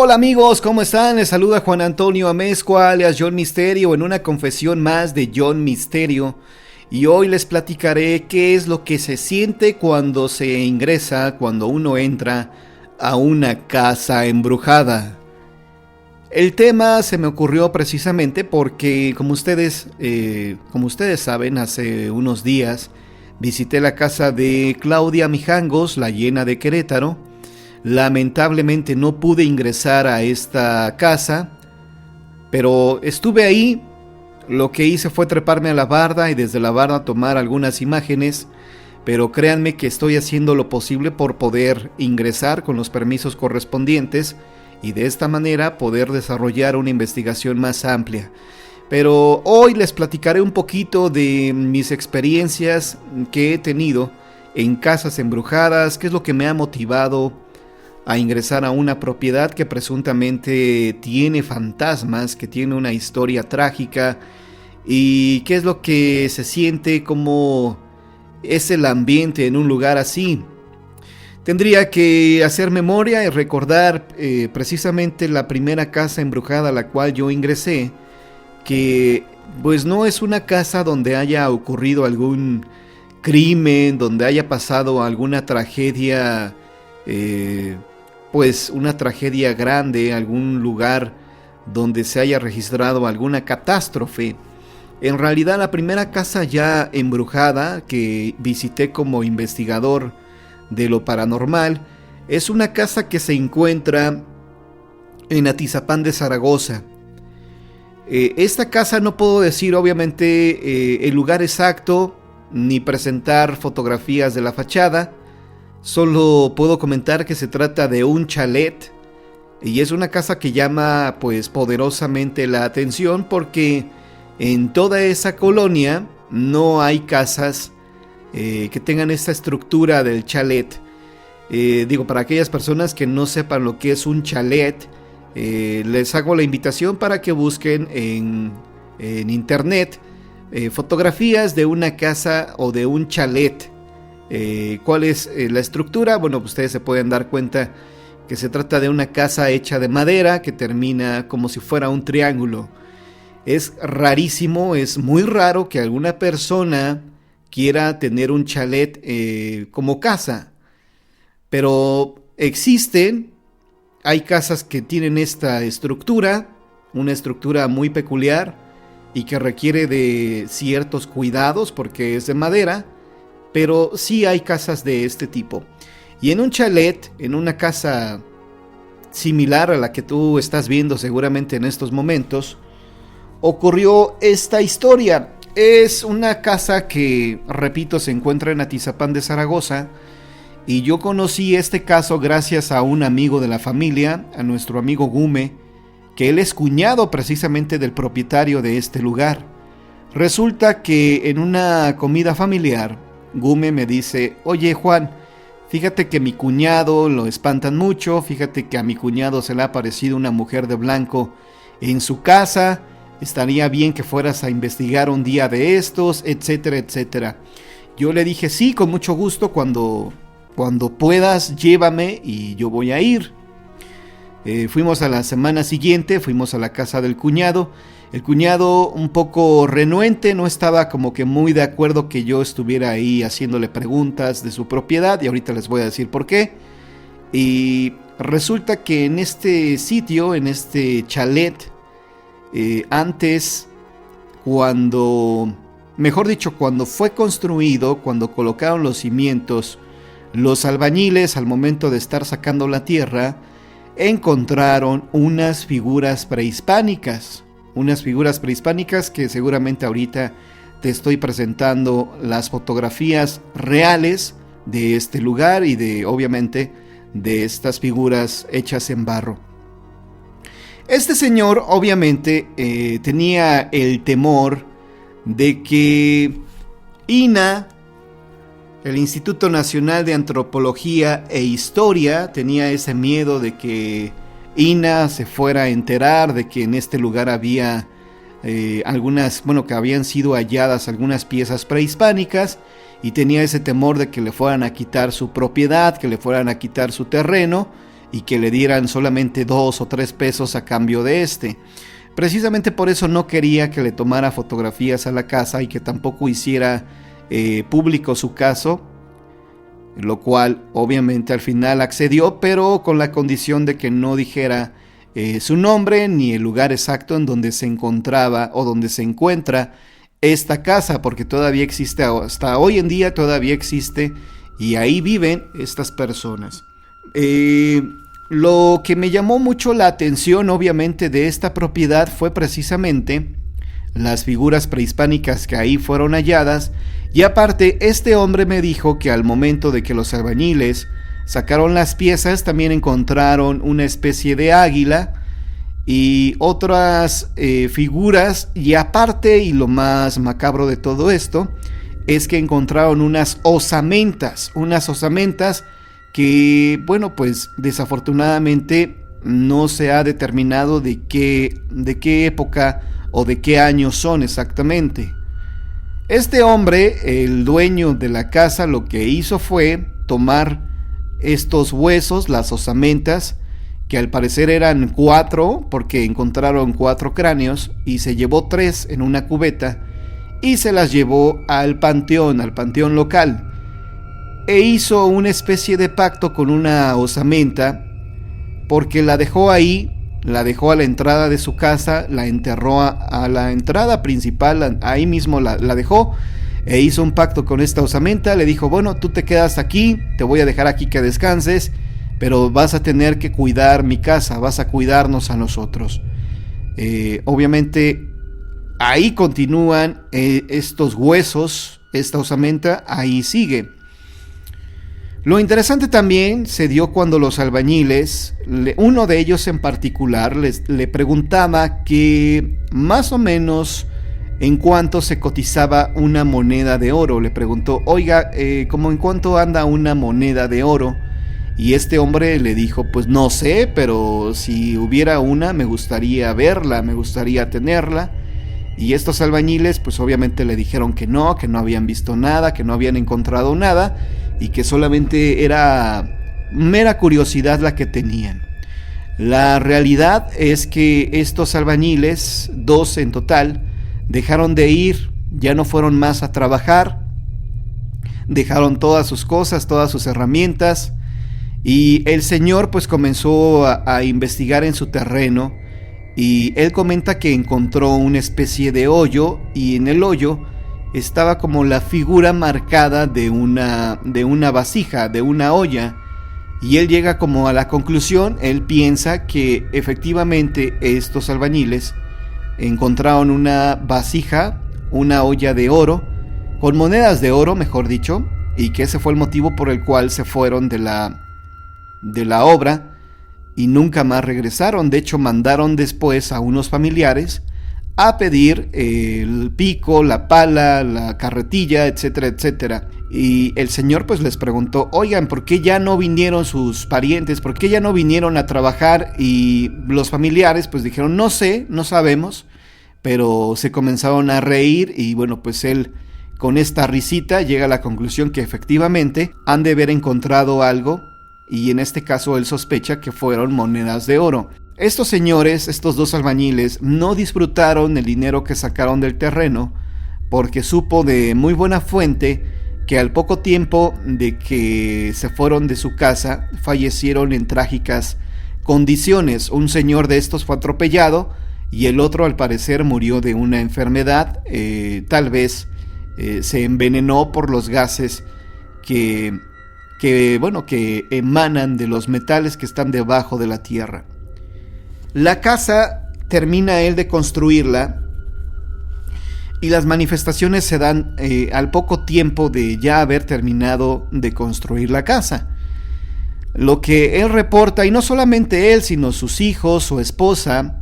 Hola amigos, ¿cómo están? Les saluda Juan Antonio Amezcua, alias John Misterio, en una confesión más de John Misterio. Y hoy les platicaré qué es lo que se siente cuando se ingresa, cuando uno entra a una casa embrujada. El tema se me ocurrió precisamente porque, como ustedes saben, hace unos días visité la casa de Claudia Mijangos, la Llena de Querétaro. Lamentablemente no pude ingresar a esta casa, pero estuve ahí. Lo que hice fue treparme a la barda y desde la barda tomar algunas imágenes, pero créanme que estoy haciendo lo posible por poder ingresar con los permisos correspondientes y de esta manera poder desarrollar una investigación más amplia. Pero hoy les platicaré un poquito de mis experiencias que he tenido en casas embrujadas, qué es lo que me ha motivado a ingresar a una propiedad que presuntamente tiene fantasmas, que tiene una historia trágica, y qué es lo que se siente, cómo es el ambiente en un lugar así. Tendría que hacer memoria y recordar precisamente la primera casa embrujada a la cual yo ingresé, que pues no es una casa donde haya ocurrido algún crimen, donde haya pasado alguna tragedia, pues una tragedia grande, algún lugar donde se haya registrado alguna catástrofe. En realidad la primera casa ya embrujada que visité como investigador de lo paranormal es una casa que se encuentra en Atizapán de Zaragoza. Esta casa no puedo decir obviamente el lugar exacto ni presentar fotografías de la fachada. Solo puedo comentar que se trata de un chalet y es una casa que llama pues poderosamente la atención porque en toda esa colonia no hay casas que tengan esta estructura del chalet. Digo, para aquellas personas que no sepan lo que es un chalet, les hago la invitación para que busquen en internet fotografías de una casa o de un chalet. ¿Cuál es la estructura? Bueno, pues ustedes se pueden dar cuenta que se trata de una casa hecha de madera que termina como si fuera un triángulo. Es rarísimo, es muy raro que alguna persona quiera tener un chalet como casa, pero existen. Hay casas que tienen esta estructura, una estructura muy peculiar y que requiere de ciertos cuidados porque es de madera. Pero sí hay casas de este tipo. Y en un chalet, en una casa similar a la que tú estás viendo seguramente en estos momentos, ocurrió esta historia. Es una casa que, repito, se encuentra en Atizapán de Zaragoza. Y yo conocí este caso gracias a un amigo de la familia, a nuestro amigo Gume, que él es cuñado precisamente del propietario de este lugar. Resulta que en una comida familiar, Gume me dice: oye Juan, fíjate que mi cuñado lo espantan mucho, fíjate que a mi cuñado se le ha aparecido una mujer de blanco en su casa, estaría bien que fueras a investigar un día de estos, etcétera, etcétera. Yo le dije: sí, con mucho gusto, cuando puedas llévame y yo voy a ir. Fuimos a la semana siguiente, fuimos a la casa del cuñado. El cuñado, un poco renuente, no estaba como que muy de acuerdo que yo estuviera ahí haciéndole preguntas de su propiedad, y ahorita les voy a decir por qué. Y resulta que en este sitio, en este chalet, antes, cuando fue construido, cuando colocaron los cimientos, los albañiles, al momento de estar sacando la tierra, encontraron unas figuras prehispánicas que seguramente ahorita te estoy presentando las fotografías reales de este lugar y de, obviamente, de estas figuras hechas en barro. Este señor obviamente tenía el temor de que INAH, el Instituto Nacional de Antropología e Historia, tenía ese miedo de que INAH se fuera a enterar de que en este lugar había que habían sido halladas algunas piezas prehispánicas, y tenía ese temor de que le fueran a quitar su propiedad, que le fueran a quitar su terreno, y que le dieran solamente 2 o 3 pesos a cambio de este. Precisamente por eso no quería que le tomara fotografías a la casa y que tampoco hiciera público su caso, lo cual obviamente al final accedió, pero con la condición de que no dijera su nombre ni el lugar exacto en donde se encontraba o donde se encuentra esta casa, porque todavía existe, hasta hoy en día todavía existe, y ahí viven estas personas. Lo que me llamó mucho la atención obviamente de esta propiedad fue precisamente las figuras prehispánicas que ahí fueron halladas, y aparte este hombre me dijo que al momento de que los albañiles sacaron las piezas también encontraron una especie de águila y otras figuras, y aparte, y lo más macabro de todo esto, es que encontraron unas osamentas que, bueno, pues desafortunadamente no se ha determinado de qué época o de qué año son exactamente. Este hombre, el dueño de la casa, lo que hizo fue tomar estos huesos, las osamentas, que al parecer eran 4, porque encontraron 4 cráneos, y se llevó 3 en una cubeta, y se las llevó al panteón local. E hizo una especie de pacto con una osamenta, porque la dejó ahí, la dejó a la entrada de su casa, la enterró a la entrada principal, ahí mismo la dejó, e hizo un pacto con esta osamenta. Le dijo: bueno, tú te quedas aquí, te voy a dejar aquí que descanses, pero vas a tener que cuidar mi casa, vas a cuidarnos a nosotros. Obviamente ahí continúan estos huesos, esta osamenta ahí sigue. Lo interesante también se dio cuando los albañiles, uno de ellos en particular, le preguntaba que más o menos en cuánto se cotizaba una moneda de oro. Le preguntó: oiga, ¿cómo en cuánto anda una moneda de oro? Y este hombre le dijo: pues no sé, pero si hubiera una me gustaría verla, me gustaría tenerla. Y estos albañiles pues obviamente le dijeron que no habían visto nada, que no habían encontrado nada, y que solamente era mera curiosidad la que tenían. La realidad es que estos albañiles, 2 en total, dejaron de ir, ya no fueron más a trabajar, dejaron todas sus cosas, todas sus herramientas, y el señor pues comenzó a investigar en su terreno, y él comenta que encontró una especie de hoyo, y en el hoyo estaba como la figura marcada de una vasija, de una olla, y él llega como a la conclusión, él piensa que efectivamente estos albañiles encontraron una vasija, una olla de oro, con monedas de oro, mejor dicho, y que ese fue el motivo por el cual se fueron de la obra y nunca más regresaron. De hecho, mandaron después a unos familiares a pedir el pico, la pala, la carretilla, etcétera, etcétera. Y el señor pues les preguntó: oigan, ¿por qué ya no vinieron sus parientes? ¿Por qué ya no vinieron a trabajar? Y los familiares pues dijeron: no sé, no sabemos. Pero se comenzaron a reír, y bueno, pues él con esta risita llega a la conclusión que efectivamente han de haber encontrado algo, y en este caso él sospecha que fueron monedas de oro. Estos señores, estos 2 albañiles, no disfrutaron el dinero que sacaron del terreno, porque supo de muy buena fuente que al poco tiempo de que se fueron de su casa, fallecieron en trágicas condiciones. Un señor de estos fue atropellado, y el otro al parecer murió de una enfermedad, tal vez se envenenó por los gases que emanan de los metales que están debajo de la tierra. La casa termina él de construirla, y las manifestaciones se dan al poco tiempo de ya haber terminado de construir la casa. Lo que él reporta, y no solamente él, sino sus hijos, su esposa,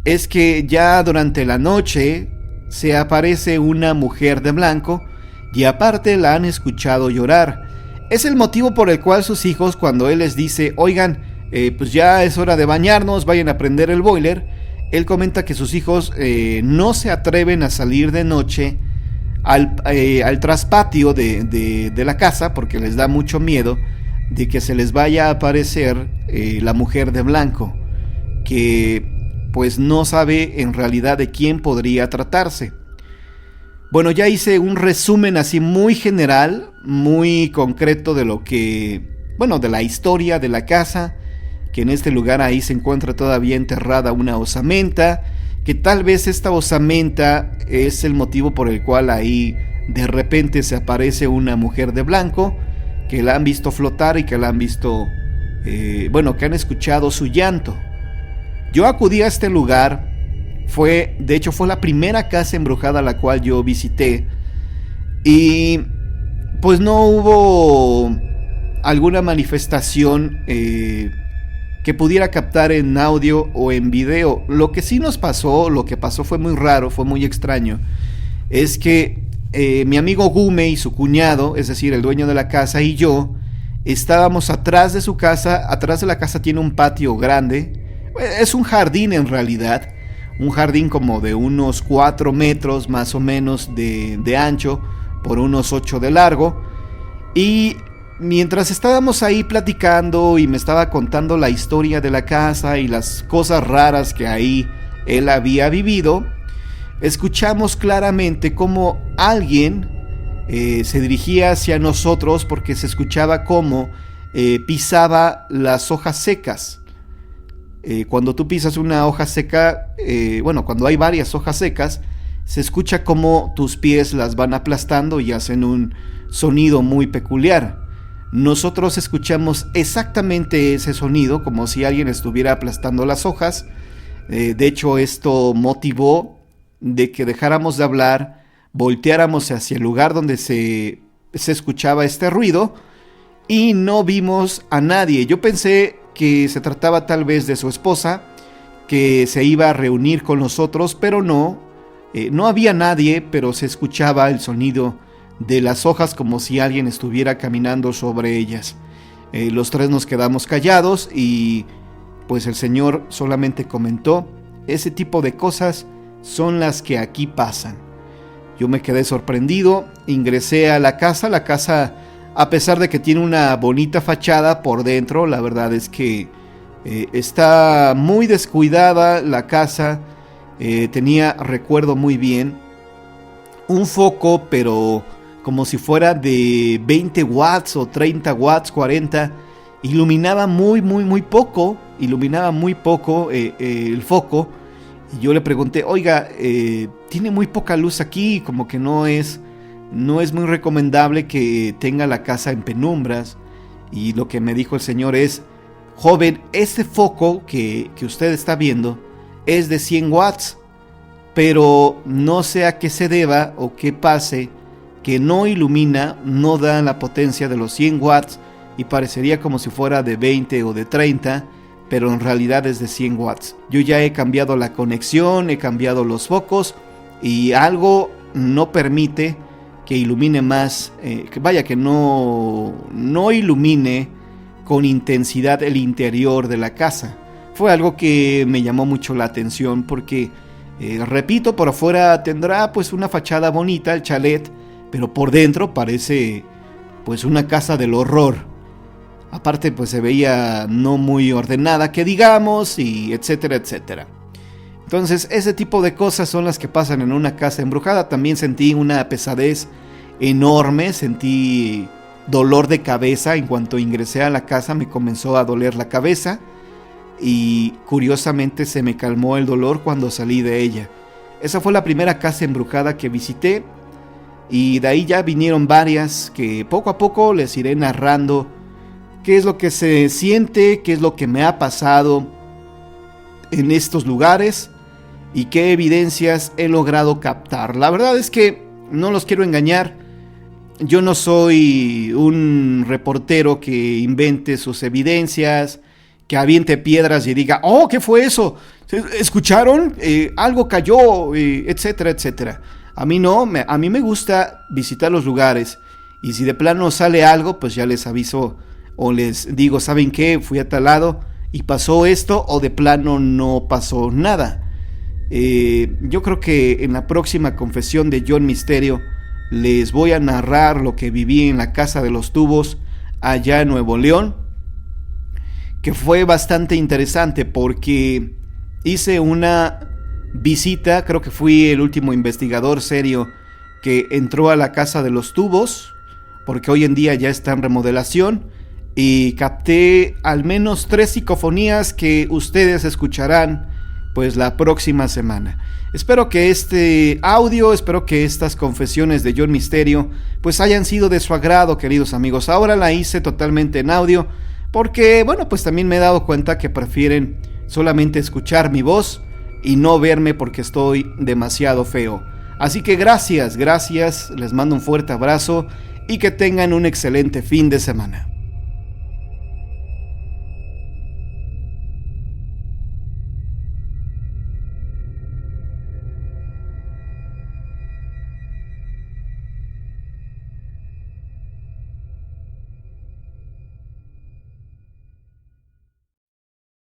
es que ya durante la noche se aparece una mujer de blanco, y aparte la han escuchado llorar. Es el motivo por el cual sus hijos, cuando él les dice: oigan, pues ya es hora de bañarnos, vayan a prender el boiler, él comenta que sus hijos no se atreven a salir de noche al traspatio de la casa, porque les da mucho miedo de que se les vaya a aparecer la mujer de blanco, que pues no sabe en realidad de quién podría tratarse. Bueno, ya hice un resumen así muy general, muy concreto de lo que, bueno, de la historia de la casa, que en este lugar ahí se encuentra todavía enterrada una osamenta, que tal vez esta osamenta es el motivo por el cual ahí de repente se aparece una mujer de blanco, que la han visto flotar y que la han visto, que han escuchado su llanto. Yo acudí a este lugar, de hecho fue la primera casa embrujada a la cual yo visité, y pues no hubo alguna manifestación que pudiera captar en audio o en video. Lo que sí nos pasó, lo que pasó fue muy raro, fue muy extraño, es que mi amigo Gume y su cuñado, es decir, el dueño de la casa, y yo estábamos atrás de su casa. Atrás de la casa tiene un patio grande, es un jardín en realidad, un jardín como de unos 4 metros más o menos de ancho por unos 8 de largo. Y mientras estábamos ahí platicando y me estaba contando la historia de la casa y las cosas raras que ahí él había vivido, escuchamos claramente cómo alguien se dirigía hacia nosotros, porque se escuchaba cómo pisaba las hojas secas. Cuando tú pisas una hoja seca, cuando hay varias hojas secas, se escucha cómo tus pies las van aplastando y hacen un sonido muy peculiar. Nosotros escuchamos exactamente ese sonido, como si alguien estuviera aplastando las hojas. De hecho, esto motivó de que dejáramos de hablar, volteáramos hacia el lugar donde se escuchaba este ruido, y no vimos a nadie. Yo pensé que se trataba tal vez de su esposa, que se iba a reunir con nosotros, pero no había nadie, pero se escuchaba el sonido de las hojas como si alguien estuviera caminando sobre ellas. Los tres nos quedamos callados y pues el señor solamente comentó: ese tipo de cosas son las que aquí pasan. Yo me quedé sorprendido, ingresé a la casa. La casa, a pesar de que tiene una bonita fachada por dentro, la verdad es que está muy descuidada la casa. Tenía, recuerdo muy bien, un foco, pero como si fuera de 20 watts o 30 watts, 40, iluminaba muy poco el foco. Y yo le pregunté: oiga, tiene muy poca luz aquí, como que no es muy recomendable que tenga la casa en penumbras. Y lo que me dijo el señor es: joven, ese foco que usted está viendo es de 100 watts, pero no sé a qué se deba o qué pase, que no ilumina, no da la potencia de los 100 watts y parecería como si fuera de 20 o de 30, pero en realidad es de 100 watts. Yo ya he cambiado la conexión, he cambiado los focos y algo no permite que ilumine más, que no ilumine con intensidad el interior de la casa. Fue algo que me llamó mucho la atención porque, repito, por afuera tendrá pues una fachada bonita el chalet, pero por dentro parece pues una casa del horror. Aparte pues se veía no muy ordenada, que digamos, y etcétera, etcétera. Entonces ese tipo de cosas son las que pasan en una casa embrujada. También sentí una pesadez enorme, sentí dolor de cabeza. En cuanto ingresé a la casa me comenzó a doler la cabeza y curiosamente se me calmó el dolor cuando salí de ella. Esa fue la primera casa embrujada que visité y de ahí ya vinieron varias que poco a poco les iré narrando qué es lo que se siente, qué es lo que me ha pasado en estos lugares y qué evidencias he logrado captar. La verdad es que no los quiero engañar, yo no soy un reportero que invente sus evidencias, que aviente piedras y diga: oh, ¿qué fue eso? ¿Escucharon? Algo cayó, etcétera, etcétera. A mí no, a mí me gusta visitar los lugares y si de plano sale algo, pues ya les aviso o les digo: ¿saben qué? Fui a tal lado y pasó esto, o de plano no pasó nada. Yo creo que en la próxima confesión de John Misterio les voy a narrar lo que viví en la Casa de los Tubos allá en Nuevo León, que fue bastante interesante porque hice una visita, creo que fui el último investigador serio que entró a la Casa de los Tubos, porque hoy en día ya está en remodelación, y capté al menos 3 psicofonías que ustedes escucharán pues la próxima semana. Espero que este audio, espero que estas confesiones de John Misterio pues hayan sido de su agrado, queridos amigos. Ahora la hice totalmente en audio porque, bueno, pues también me he dado cuenta que prefieren solamente escuchar mi voz y no verme porque estoy demasiado feo. Así que gracias, les mando un fuerte abrazo y que tengan un excelente fin de semana.